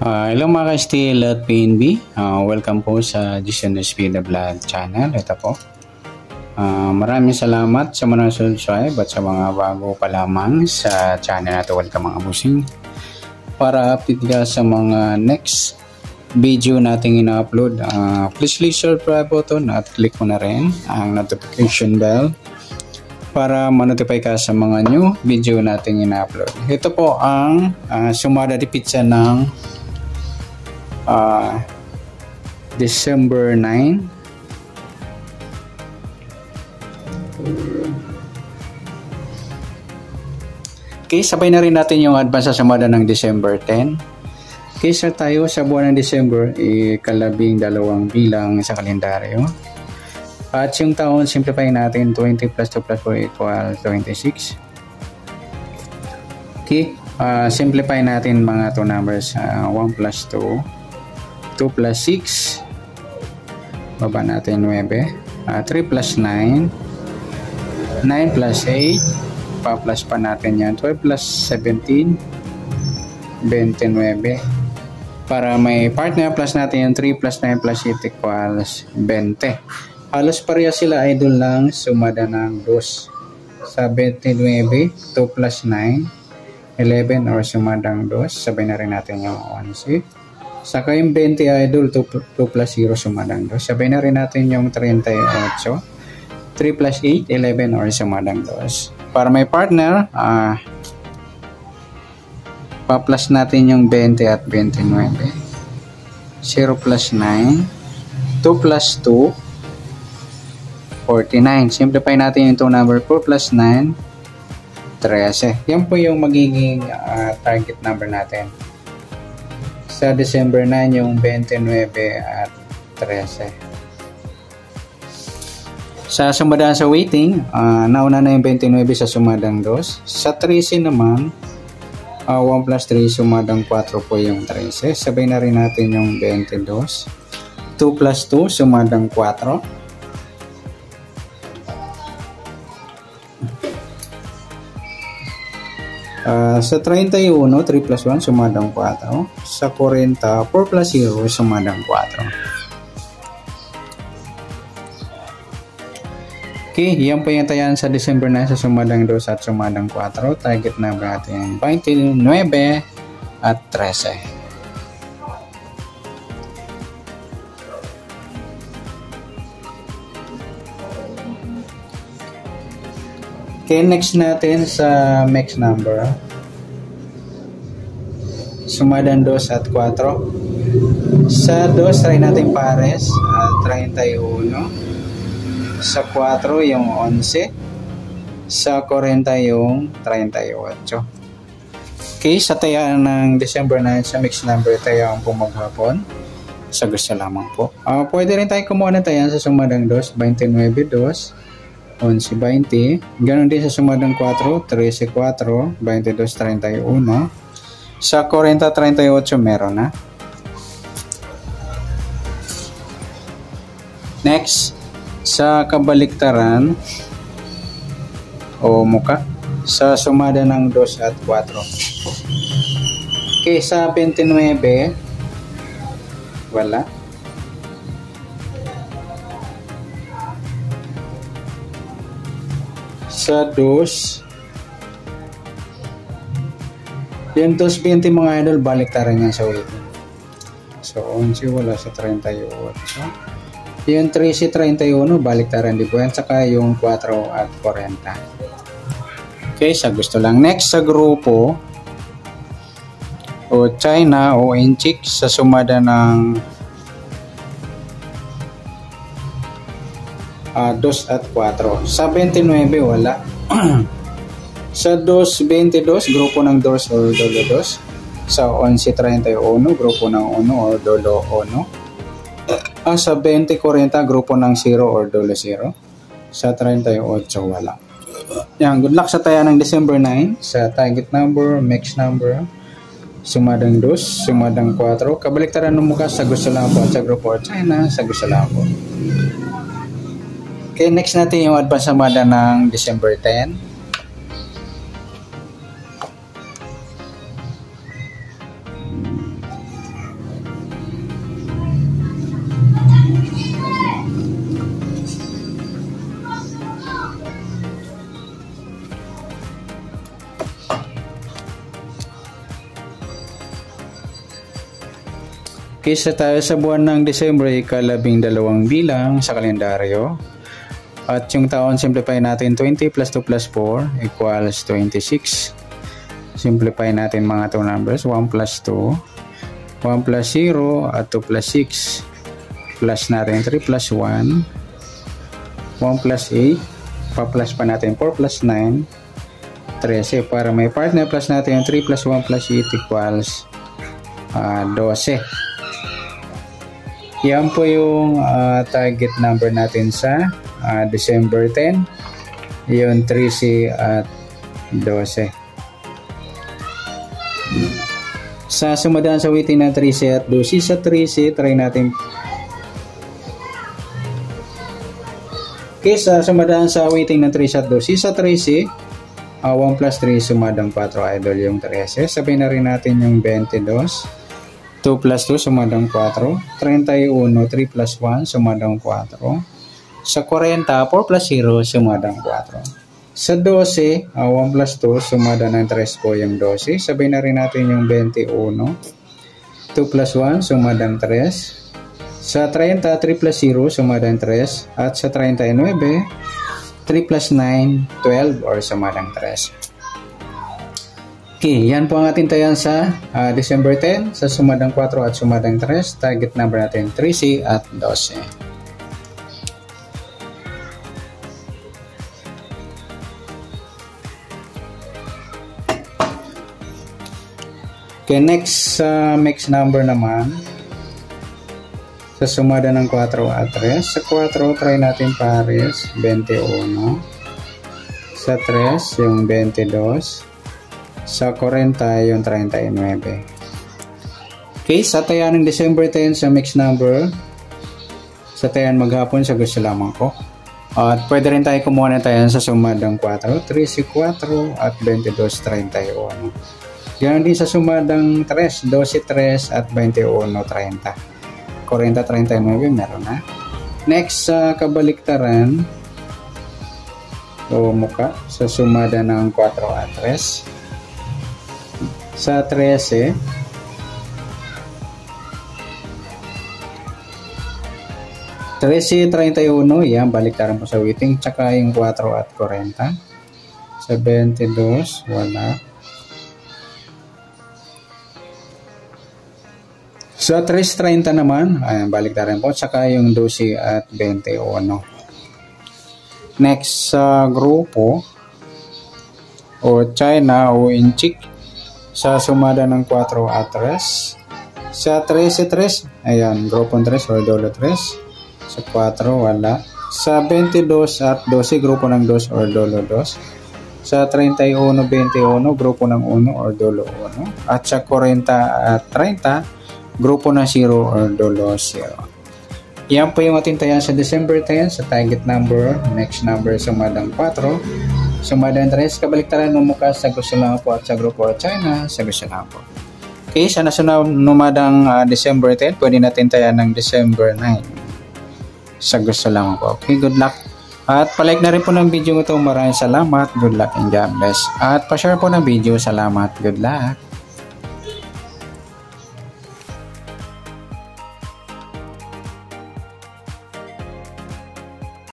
Hello mga ka-Steel at PNB. Welcome po sa Jason Espida Vlog channel. Ito po. Maraming salamat sa mga subscribe at sa mga bago pa lamang sa channel natin. Welcome mga busing. Para update ka sa mga next video nating ina-upload, please click subscribe button at click mo na rin ang notification bell para ma-notify ka sa mga new video nating ina-upload. Ito po ang sumada di pizza ng December 9. Okay, sabay na rin natin yung advance sa sumada ng December 10. Kaysa tayo sa buwan ng December, kalabing dalawang bilang sa kalendaryo. At yung taon, simplify natin 20 plus 2 plus 4 equal 26. Okay, simplify natin mga 2 numbers. 1 plus 2. 2 plus 6, baba natin 9, 3 plus 9, 9 plus 8, pa-plus pa natin yan, 12 plus 17, 29. Para may partner, plus natin yung 3 plus 9 plus 8 equals 20. Halos pareha sila, idol, lang sumada ng 2. Sa 29, 2 plus 9, 11 or sumadang 2. Sabay na rin natin yung 11. Saka yung 20 idol, 2 plus 0 sumadang 2. Sabay na rin natin yung 38. 3 plus 8, 11 or sumadang 2. Para may partner, pa-plus natin yung 20 at 29. 0 plus 9, 2 plus 2, 49. Simplify natin yung 2 number, 4 plus 9, 13. Yan po yung magiging target number natin. Sa December 9 yung 29 at 13. Sa sumadaan sa waiting, nauna na yung 29 sa sumadang 2. Sa 13 naman, 1 plus 3 sumadang 4 po yung 13. Sabay na rin natin yung 22. 2 plus 2 sumadang 4. Sa 31, 3 plus 1 sumadang 4. Sa 40, 4 plus 0 sumadang 4. Okay, yan po yung tayan sa December 9 sa sumadang 2 at sumadang 4. Target number natin 29 at 13. Okay, next natin sa mix number. Sumadang 2 at 4. Sa 2, try natin pares at 31. Sa 4, yung 11. Sa 40, yung 38. Okay, sa tayaan ng December 9 sa mix number, tayaan po maghapon. Sa gusto lamang po. Pwede rin tayo kumuha ng tayaan sa sumadang 2, 29, 2. 11.20. Ganon din sa sumadang 4, 13.4, 22.31. Sa 40.38 meron na. Next, sa kabaliktaran o muka, sa sumada ng 2 at 4. Okay, sa 29, wala. Sa 2, yung 2.20 mga idol, baliktaran yan sa waiting. So 11 wala sa 38. Yung 13.31 baliktaran din po yan, saka yung 4 at 40. Okay, sa gusto lang. Next sa grupo o China o Inchik sa sumada ng 2 at 4. Sa 29 wala. Sa 2.22 grupo ng 2 or dolo 2. Sa 11.31 grupo ng 1 or dolo 1. Sa 20.40 grupo ng 0 or dolo 0. Sa 38 wala. Yan, good luck sa taya ng December 9 sa target number, mix number. Sumadang 2, sumadang 4. Kabaliktaran ng mukha sa gusto lang po at sa grupo or China sa gusto lang po. Okay, next natin yung advance sumada ng December 10. Kaysa tayo sa buwan ng Disyembre, ika-12 bilang sa kalendaryo. At yung taon, simplify natin 20 plus 2 plus 4 equals 26. Simplify natin mga 2 numbers, 1 plus 2, 1 plus 0 at 2 plus 6. Plus natin 3 plus 1, 1 plus 8, pa-plus pa natin 4 plus 9, 13. Para may partner, plus natin 3 plus 1 plus 8 equals 12. Yan po yung target number natin sa December 10. Yung 13 at 12. Sa sumadaan sa weighting ng 13 at 12, sa 13, try natin. Okay, sa sumadaan sa weighting ng 13 at 12, sa 13, 1 plus 3 sumadang 4, idol, yung 13. Sabihin na rin natin yung 22. 2 plus 2 sumadang 4, 31, 3 plus 1 sumadang 4, sa 40, 4 plus 0 sumadang 4, sa 12, 1 plus 2 sumadang ng 3 po yung 12, sabihin na rin natin yung 21, 2 plus 1 sumadang 3, sa 30, 3 plus 0 sumadang 3, at sa 39, 3 plus 9, 12 or sumadang 3. Okay, yan po ang ating tayan sa December 10 sa sumadang 4 at sumadang 3. Target number natin 13 at 12. Okay, next mix number naman sa sumada ng 4 at 3. Sa 4, try natin pares 21. Sa 3, yung 22. Sa 40, yung 39. Okay, sa tayan ng December 10 sa mixed number, sa tayan maghapon sa gusto lamang ko. At pwede rin tayo kumuha na tayan sa sumadang 4, 13, 4 at 22, 31. Ganoon din sa sumadang 3, 12, 3 at 21, 30. 40, 39 meron na. Next, sa kabaliktaran, o muka, sa sumada ng 4 at 3. Sa 13, Trece, 31, yan, baliktaran po sa weighting, tsaka yung 4 at 40. Sa 22, wala. Sa 3.30 naman, ayan, baliktaran po, tsaka yung 12 at 21. Next sa grupo, o China o Inchik, sa sumada ng 4 at 3. Sa 13, 3, ayan, grupo 3 o dolo 3. Sa 4, wala. Sa 22 at 12, grupo ng 2 or dolo 2. Sa 31, 21, grupo ng 1 or dolo 1. At sa 40 at 30, grupo ng 0 or dolo 0. Yan po yung ating tayan sa December 10 sa target number. Next number, sumadang 4. Sumadang 3, kabaliktaran mo mukha sa gusto lang po at sa grupo China sa gusto lang po. Okay, sa nasunod numadang December 10, pwede natin tayan ng December 9 sa gusto lang po. Okay, good luck. At palike na rin po ng video ito. Maraming salamat. Good luck and God bless. At pa-share po ng video. Salamat. Good luck.